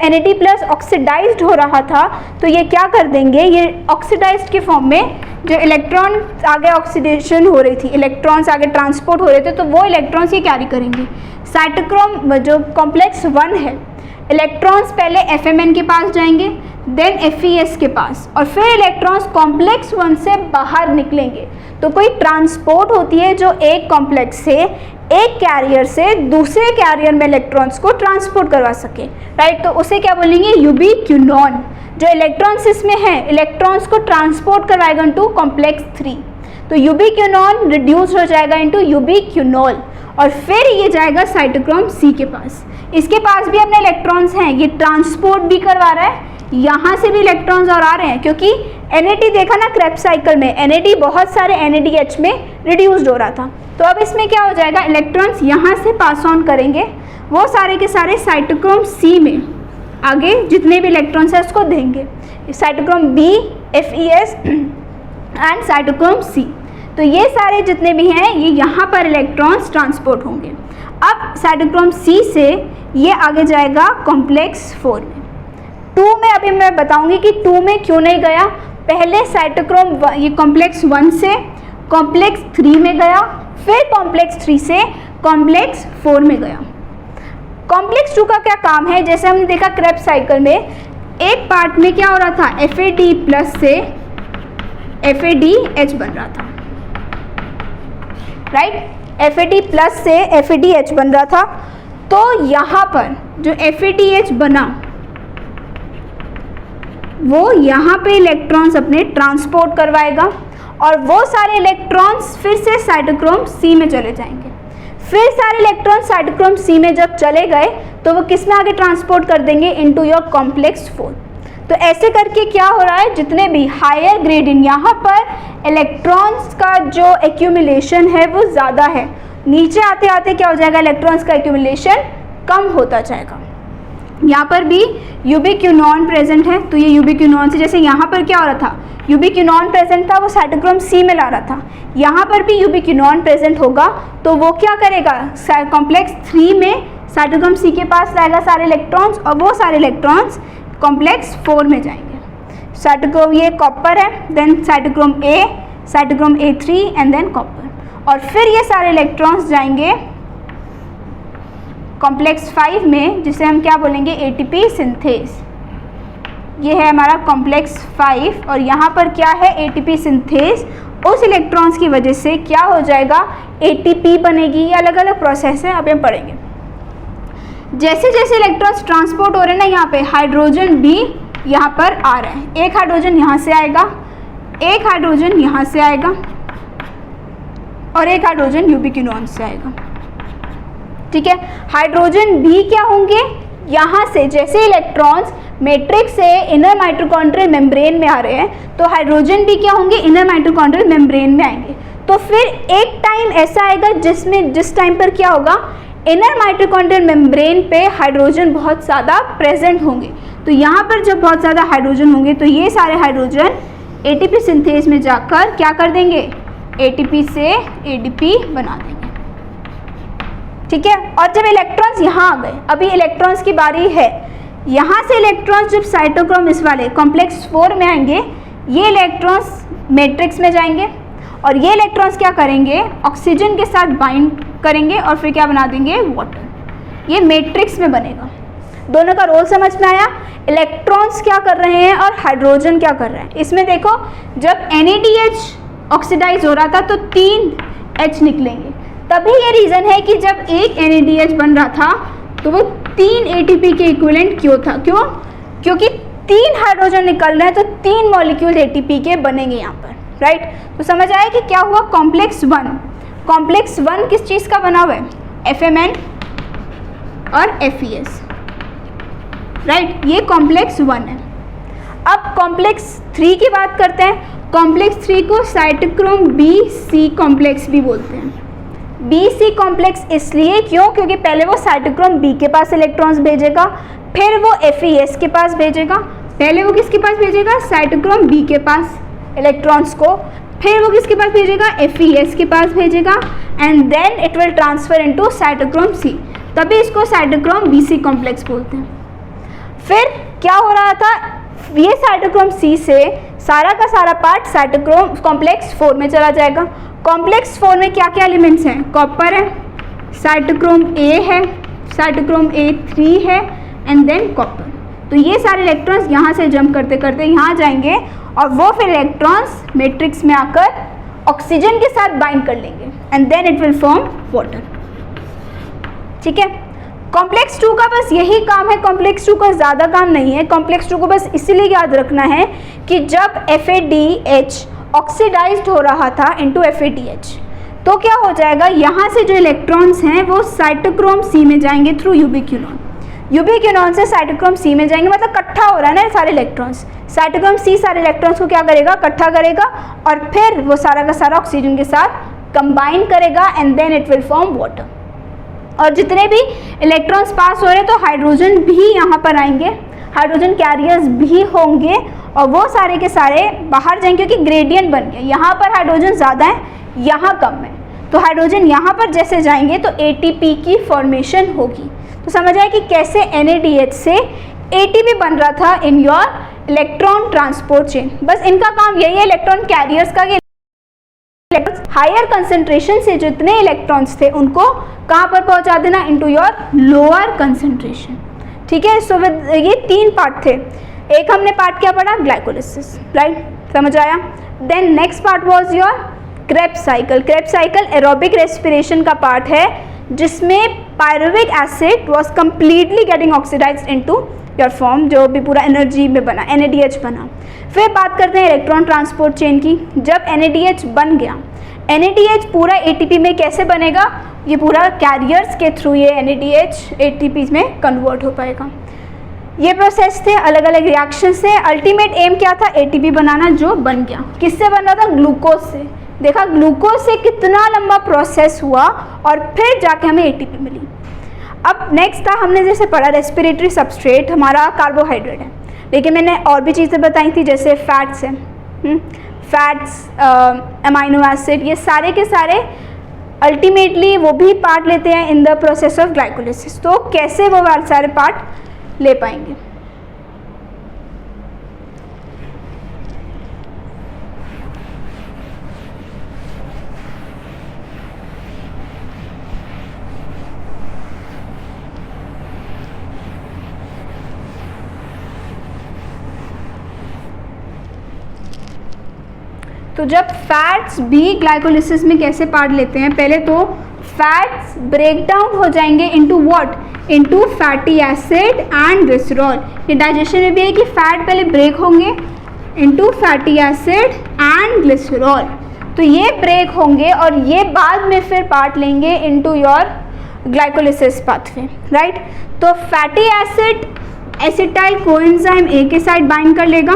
NAD प्लस ऑक्सीडाइज्ड हो रहा था तो ये क्या कर देंगे, ये ऑक्सीडाइज्ड के फॉर्म में जो इलेक्ट्रॉन आगे ऑक्सीडेशन हो रही थी, इलेक्ट्रॉन्स आगे ट्रांसपोर्ट हो रहे थे, तो वो इलेक्ट्रॉन्स ये कैरी करेंगे। साइटोक्रोम जो कॉम्प्लेक्स 1 है, इलेक्ट्रॉन्स पहले FMN के पास जाएंगे, देन FES के पास, और फिर इलेक्ट्रॉन्स कॉम्प्लेक्स 1 से बाहर निकलेंगे। तो कोई ट्रांसपोर्ट होती है जो एक कॉम्प्लेक्स से एक कैरियर से दूसरे कैरियर में इलेक्ट्रॉन्स को ट्रांसपोर्ट करवा सके, राइट। तो उसे क्या बोलेंगे, यूबिक्विनॉन। जो इलेक्ट्रॉन्स इसमें है, इलेक्ट्रॉन्स को ट्रांसपोर्ट करवाएगा इनटू कॉम्प्लेक्स 3। तो यूबिक्विनॉन रिड्यूस हो जाएगा इनटू यूबिक्विनॉल, और फिर ये जाएगा साइटोक्रोम C के पास। इसके पास भी अपने इलेक्ट्रॉन्स हैं, ये ट्रांसपोर्ट भी करवा रहा है, यहाँ से भी इलेक्ट्रॉन्स और आ रहे हैं, क्योंकि NAD देखा ना क्रेब्स साइकिल में, NAD बहुत सारे NADH में रिड्यूस्ड हो रहा था। तो अब इसमें क्या हो जाएगा, इलेक्ट्रॉन्स यहाँ से पास ऑन करेंगे, वो सारे के सारे साइटोक्रोम C में आगे जितने भी इलेक्ट्रॉन्स हैं उसको देंगे, cytochrome B, FES and cytochrome C। तो ये सारे जितने भी हैं ये यहाँ पर इलेक्ट्रॉन्स ट्रांसपोर्ट होंगे। अब साइटोक्रोम C से ये आगे जाएगा कॉम्प्लेक्स 4 में। 2 में अभी मैं बताऊंगी कि 2 में क्यों नहीं गया। पहले साइटोक्रोम ये कॉम्प्लेक्स 1 से कॉम्प्लेक्स 3 में गया, फिर कॉम्प्लेक्स 3 से कॉम्प्लेक्स 4 में गया। कॉम्प्लेक्स 2 का क्या काम है, जैसे हमने देखा क्रेब्स साइकिल में एक पार्ट में क्या हो रहा था, FAD प्लस से FADH बन रहा था, राइट। FAD प्लस से FADH बन रहा था। तो यहाँ पर जो FADH बना वो यहाँ पे इलेक्ट्रॉन्स अपने ट्रांसपोर्ट करवाएगा, और वो सारे इलेक्ट्रॉन्स फिर से साइटोक्रोम C में चले जाएंगे। फिर सारे इलेक्ट्रॉन साइटोक्रोम C में जब चले गए तो वो किस में आगे ट्रांसपोर्ट कर देंगे, इनटू योर कॉम्प्लेक्स 4। तो ऐसे करके क्या हो रहा है, जितने भी हायर ग्रेडिंग यहाँ पर इलेक्ट्रॉन्स का जो एक्यूमुलेशन है वो ज़्यादा है, नीचे आते आते क्या हो जाएगा, इलेक्ट्रॉन्स का एक्यूमुलेशन कम होता जाएगा। यहाँ पर भी यूबिक्विनॉन प्रेजेंट है, तो ये यूबिक्विनॉन से, जैसे यहाँ पर क्या हो रहा था, यूबिक्विनॉन प्रेजेंट था, वो साइटोक्रोम C में ला रहा था, यहाँ पर भी यूबिक्विनॉन प्रेजेंट होगा, तो वो क्या करेगा, कॉम्प्लेक्स 3 में साइटोक्रोम C के पास लाएगा सारे इलेक्ट्रॉन्स, और वो सारे इलेक्ट्रॉन्स कॉम्प्लेक्स 4 में जाएंगे। साइटोक्रोम ये कॉपर है, then cytochrome A, cytochrome A3 and then copper, और फिर ये सारे इलेक्ट्रॉन्स जाएंगे कॉम्प्लेक्स 5 में, जिसे हम क्या बोलेंगे, एटीपी सिंथेस। ये है हमारा कॉम्प्लेक्स 5 और यहाँ पर क्या है, एटीपी सिंथेस। उस इलेक्ट्रॉन्स की वजह से क्या हो जाएगा, एटीपी बनेगी। ये अलग अलग प्रोसेस है, अब हम पढ़ेंगे। जैसे जैसे इलेक्ट्रॉन्स ट्रांसपोर्ट हो रहे हैं ना, यहाँ पे हाइड्रोजन भी यहाँ पर आ रहे हैं। एक हाइड्रोजन यहाँ से आएगा, एक हाइड्रोजन यहाँ से आएगा और एक हाइड्रोजन यूबिक्विनोन से आएगा। ठीक है, हाइड्रोजन भी क्या होंगे, यहाँ से जैसे इलेक्ट्रॉन्स मैट्रिक्स से इनर माइटोकॉन्ड्रियल मेम्ब्रेन में आ रहे हैं, तो हाइड्रोजन भी क्या होंगे, इनर माइटोकॉन्ड्रियल मेम्ब्रेन में आएंगे। तो फिर एक टाइम ऐसा आएगा जिस टाइम पर क्या होगा, इनर माइटोकॉन्ड्रियल मेम्ब्रेन पे हाइड्रोजन बहुत ज़्यादा प्रेजेंट होंगे। तो यहाँ पर जब बहुत ज़्यादा हाइड्रोजन होंगे तो ये सारे हाइड्रोजन एटीपी सिंथेस में जाकर क्या कर देंगे, एटीपी से एडीपी बना देंगे। ठीक है, और जब इलेक्ट्रॉन्स यहाँ आ गए, अभी इलेक्ट्रॉन्स की बारी है, यहाँ से इलेक्ट्रॉन्स जब साइटोक्रोम इस वाले कॉम्प्लेक्स 4 में आएंगे, ये इलेक्ट्रॉन्स मैट्रिक्स में जाएंगे और ये इलेक्ट्रॉन्स क्या करेंगे, ऑक्सीजन के साथ बाइंड करेंगे और फिर क्या बना देंगे, वाटर। ये मैट्रिक्स में बनेगा। दोनों का रोल समझ में आया, इलेक्ट्रॉन्स क्या कर रहे हैं और हाइड्रोजन क्या कर रहे हैं। इसमें देखो, जब NADH ऑक्सीडाइज हो रहा था तो 3 H निकलेंगे। तभी ये रीज़न है कि जब एक NADH बन रहा था तो वो 3 ATP के इक्विवेलेंट क्यों था, क्यों, क्योंकि 3 हाइड्रोजन निकल रहे हैं तो 3 मॉलिक्यूल ATP के बनेंगे यहाँ पर, राइट। तो समझ आया कि क्या हुआ, कॉम्प्लेक्स 1। कॉम्प्लेक्स 1 किस चीज़ का बना हुआ है, FMN और FES, राइट। ये कॉम्प्लेक्स 1 है। अब कॉम्प्लेक्स 3 की बात करते हैं। कॉम्प्लेक्स 3 को साइटोक्रोम BC कॉम्प्लेक्स भी बोलते हैं। BC कॉम्प्लेक्स इसलिए क्यों, क्योंकि पहले वो साइटोक्रोम B के पास इलेक्ट्रॉन्स भेजेगा, फिर वो FES के पास भेजेगा। पहले वो किसके पास भेजेगा, साइटोक्रोम B के पास इलेक्ट्रॉन्स को, फिर वो किसके पास भेजेगा, FES के पास भेजेगा, and then it will transfer into cytochrome C। तभी इसको साइटोक्रोम BC कॉम्प्लेक्स बोलते हैं। फिर क्या हो रहा था, ये साइटोक्रोम C से सारा का सारा पार्ट साइटोक्रोम कॉम्प्लेक्स 4 में चला जाएगा। कॉम्प्लेक्स 4 में क्या क्या एलिमेंट्स हैं, कॉपर है, साइटोक्रोम A है, साइटोक्रोम A3 है एंड देन कॉपर। तो ये सारे इलेक्ट्रॉन्स यहाँ से जंप करते करते यहाँ जाएंगे और वो फिर इलेक्ट्रॉन्स मैट्रिक्स में आकर ऑक्सीजन के साथ बाइंड कर लेंगे and then it will form water. ठीक है, कॉम्प्लेक्स 2 का बस यही काम है, कॉम्प्लेक्स 2 का ज़्यादा काम नहीं है। कॉम्प्लेक्स 2 को बस इसीलिए याद रखना है कि जब FADH ऑक्सीडाइज्ड हो रहा था इनटू FADH, तो क्या हो जाएगा, यहाँ से जो इलेक्ट्रॉन्स हैं वो साइटोक्रोम C में जाएंगे थ्रू यूबिक्विनोन। यूबिक्विनोन से साइटोक्रोम C में जाएंगे, मतलब इकट्ठा हो रहा है ना सारे इलेक्ट्रॉन्स। साइटोक्रोम C सारे इलेक्ट्रॉन्स को क्या करेगा, इकट्ठा करेगा और फिर वो सारा का सारा ऑक्सीजन के साथ कंबाइन करेगा and then it will form water. और जितने भी इलेक्ट्रॉन्स पास हो रहे हैं तो हाइड्रोजन भी यहाँ पर आएंगे, हाइड्रोजन कैरियर्स भी होंगे और वो सारे के सारे बाहर जाएंगे क्योंकि ग्रेडियंट बन गया। यहाँ पर हाइड्रोजन ज़्यादा है, यहाँ कम है, तो हाइड्रोजन यहाँ पर जैसे जाएंगे तो ATP की फॉर्मेशन होगी। तो समझ आए कि कैसे NADH से ATP बन रहा था in your electron transport chain. बस इनका काम यही है इलेक्ट्रॉन कैरियर्स का, कि हायर कंसंट्रेशन से जितने इलेक्ट्रॉन्स थे उनको कहाँ पर पहुँचा देना, इनटू योर लोअर कंसंट्रेशन। ठीक है, सो ये 3 पार्ट थे। एक हमने पार्ट क्या पढ़ा, ग्लाइकोलिसिस, राइट, समझ आया। Then next part was your Krebs cycle. Krebs cycle aerobic respiration का पार्ट है जिसमें pyruvic acid was completely getting oxidised into your form, जो भी पूरा एनर्जी में बना, NADH बना। फिर बात करते हैं इलेक्ट्रॉन ट्रांसपोर्ट चेन की। जब NADH बन गया, NADH पूरा ATP में कैसे बनेगा, ये पूरा कैरियर्स के थ्रू ये NADH ATP में कन्वर्ट हो पाएगा। ये प्रोसेस थे अलग अलग रिएक्शन से। अल्टीमेट एम क्या था, ATP बनाना, जो बन गया। किससे बन रहा था, ग्लूकोज से। देखा ग्लूकोज से कितना लंबा प्रोसेस हुआ और फिर जाके हमें ATP मिली। अब नेक्स्ट था, हमने जैसे पढ़ा रेस्पिरेटरी सबस्ट्रेट हमारा कार्बोहाइड्रेट है, लेकिन मैंने और भी चीज़ें बताई थी जैसे फैट्स हैं, फैट्स, अमाइनो एसिड, ये सारे के सारे अल्टीमेटली वो भी पार्ट लेते हैं in the process of glycolysis. तो कैसे वो सारे पार्ट ले पाएंगे। तो जब फैट्स भी ग्लाइकोलिसिस में कैसे पार्ट लेते हैं, पहले तो फैट्स ब्रेक डाउन हो जाएंगे into what, into fatty acid and glycerol. ये डाइजेशन में भी है कि फैट पहले ब्रेक होंगे into fatty acid and glycerol, तो ये ब्रेक होंगे और ये बाद में फिर पार्ट लेंगे into your glycolysis pathway, right. तो fatty acid acetyl coenzyme A के साथ बाइंड कर लेगा,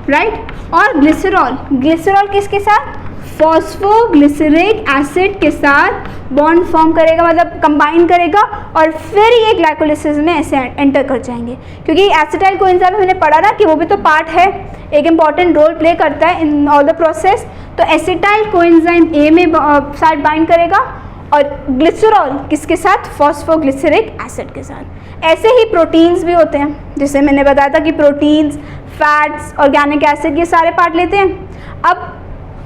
राइट, और ग्लिसरॉल, ग्लिसरॉल किसके साथ, फॉस्फोग्लिसरिक एसिड के साथ बॉन्ड फॉर्म करेगा, मतलब कंबाइन करेगा और फिर ये ग्लाइकोलिसिस में ऐसे एंटर कर जाएंगे। क्योंकि एसिटाइल कोएंजाइम हमने पढ़ा ना कि वो भी तो पार्ट है, एक इंपॉर्टेंट रोल प्ले करता है इन ऑल द प्रोसेस। तो एसिटाइल कोएंजाइम ए में साथ बाइंड करेगा और ग्लिसरॉल किसके साथ, फॉस्फोग्लिसरिक एसिड के साथ। ऐसे ही प्रोटीन्स भी होते हैं, जैसे मैंने बताया था कि प्रोटीन्स, फैट्स, ऑर्गेनिक एसिड, ये सारे पार्ट लेते हैं। अब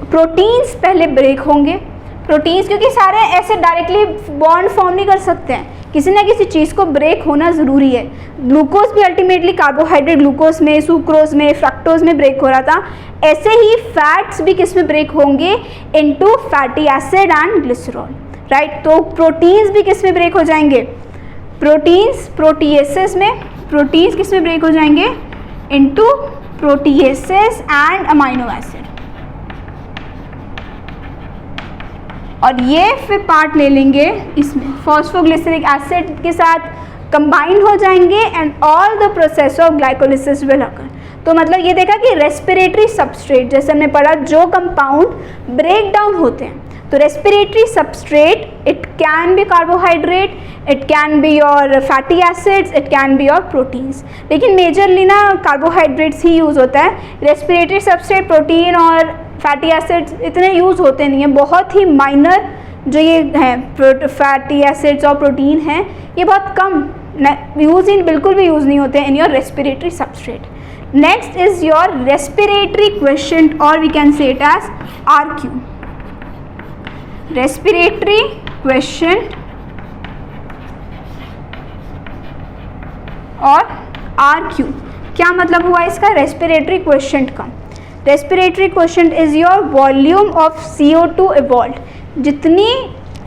प्रोटीन्स पहले ब्रेक होंगे, प्रोटीन्स क्योंकि सारे ऐसे डायरेक्टली बॉन्ड फॉर्म नहीं कर सकते हैं, किसी ना किसी चीज़ को ब्रेक होना ज़रूरी है। ग्लूकोज भी अल्टीमेटली कार्बोहाइड्रेट ग्लूकोज में, सुक्रोज में, फ्रक्टोज में ब्रेक हो रहा था, ऐसे ही फैट्स भी किस में ब्रेक होंगे, into fatty acid and glycerol, right. तो प्रोटीन्स भी किस में ब्रेक हो जाएंगे, प्रोटीन्स प्रोटीएसेस में, प्रोटीन्स किस में ब्रेक हो जाएंगे, इनटू प्रोटीएसेस एंड अमाइनो एसिड, और ये फिर पार्ट ले लेंगे इसमें फॉस्फोग्लिसरिक एसिड के साथ कंबाइन हो जाएंगे and all the process of glycolysis will occur. तो मतलब ये देखा कि रेस्पिरेटरी सबस्ट्रेट, जैसे हमने पढ़ा, जो कंपाउंड ब्रेक डाउन होते हैं, तो respiratory substrate it can be carbohydrate, it can be your fatty acids, it can be your proteins, लेकिन मेजरली ना कार्बोहाइड्रेट्स ही यूज़ होता है। रेस्पिरेटरी सबस्ट्रेट, प्रोटीन और फैटी एसिड्स इतने यूज़ होते नहीं हैं, बहुत ही माइनर जो ये हैं फैटी एसिड्स और प्रोटीन हैं, ये बहुत कम यूज़ ही, बिल्कुल भी यूज़ नहीं होते हैं in your respiratory substrate. Next is your respiratory question और we can say it as RQ, respiratory question और RQ। क्या मतलब हुआ इसका, रेस्पिरेटरी क्वेश्चन का, respiratory question is your volume of CO2 evolve, जितनी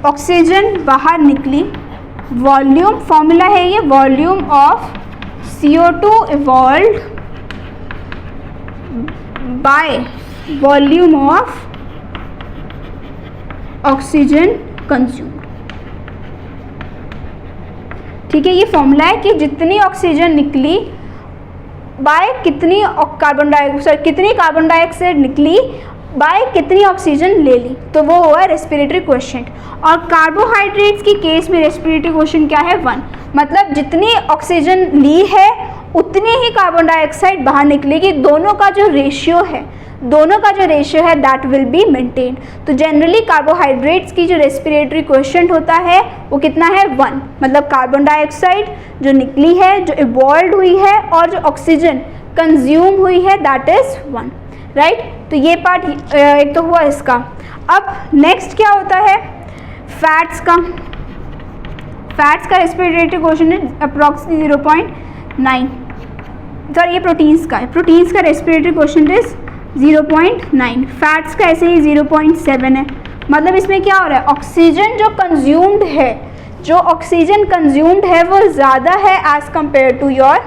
ऑक्सीजन बाहर निकली, वॉल्यूम फॉर्मूला है ये, volume of CO2 evolve by volume of oxygen consumed. ठीक है, ये फॉर्मूला है कि जितनी ऑक्सीजन निकली बाय कितनी कार्बन डाइऑक्साइड निकली बाय कितनी ऑक्सीजन ले ली, तो वो हुआ रेस्पिरेटरी क्वोशिएंट। और कार्बोहाइड्रेट्स की केस में रेस्पिरेटरी क्वोशिएंट क्या है, 1, मतलब जितनी ऑक्सीजन ली है उतनी ही कार्बन डाइऑक्साइड बाहर निकलेगी, दोनों का जो रेशियो है दैट विल बी मेंटेन्ड। तो जनरली कार्बोहाइड्रेट्स की जो रेस्पिरेटरी क्वोशिएंट होता है वो कितना है, 1, मतलब कार्बन डाइऑक्साइड जो निकली है, जो इवॉल्व हुई है और जो ऑक्सीजन कंज्यूम हुई है दैट इज 1, राइट। तो ये पार्ट एक तो हुआ इसका। अब नेक्स्ट क्या होता है, फैट्स का रेस्पिरेटरी क्वोशिएंट अप्रॉक्सीमेटली 0.9, सॉरी ये प्रोटीन्स का रेस्पिरेटरी क्वोशिएंट इज 0.9, फैट्स का ऐसे ही 0.7 है। मतलब इसमें क्या हो रहा है, ऑक्सीजन जो कंज्यूम्ड है वो ज़्यादा है as compare to your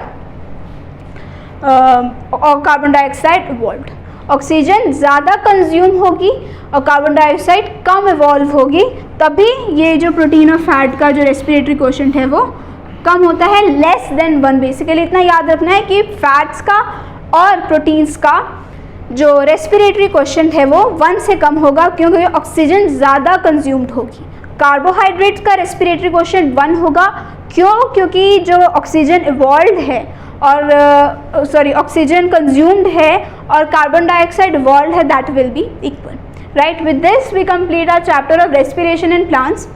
carbon dioxide evolved. Oxygen ज़्यादा कंज्यूम होगी और कार्बन डाइऑक्साइड कम इवॉल्व होगी, तभी ये जो प्रोटीन और फैट का जो रेस्पिरेटरी क्वोशिएंट है वो कम होता है, लेस देन 1। बेसिकली इतना याद रखना है कि फैट्स का और प्रोटीन्स का जो रेस्पिरेटरी क्वोशिएंट है वो 1 से कम होगा, क्योंकि ऑक्सीजन ज़्यादा कंज्यूम्ड होगी। कार्बोहाइड्रेट्स का रेस्पिरेटरी क्वोशिएंट 1 होगा, क्यों, क्योंकि जो ऑक्सीजन इवॉल्व है और ऑक्सीजन कंज्यूम्ड है और कार्बन डाइऑक्साइड इवॉल्व है, that will be equal, right. With this we complete our chapter of respiration in plants.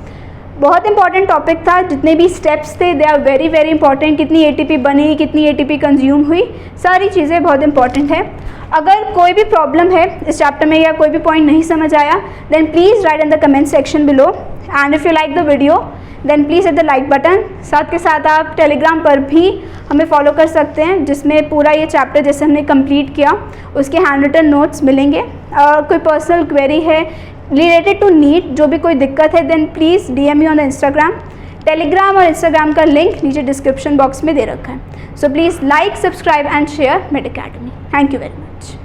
बहुत इंपॉर्टेंट टॉपिक था, जितने भी स्टेप्स थे they are very very important. कितनी ATP बनी, कितनी ATP कंज्यूम हुई, सारी चीज़ें बहुत इंपॉर्टेंट है। अगर कोई भी प्रॉब्लम है इस चैप्टर में या कोई भी पॉइंट नहीं समझ आया, then please write in the comment section below, and if you like the video then please hit the like button. साथ के साथ आप टेलीग्राम पर भी हमें फॉलो कर सकते हैं, जिसमें पूरा ये चैप्टर जैसे हमने कंप्लीट किया उसके हैंड रिटन नोट्स मिलेंगे। कोई पर्सनल क्वेरी है रिलेटेड टू नीट, जो भी कोई दिक्कत है, then please DM me on Instagram. Telegram और इंस्टाग्राम का लिंक नीचे डिस्क्रिप्शन बॉक्स में दे रखा है। So please like, subscribe and share Med Academy. Thank you very much.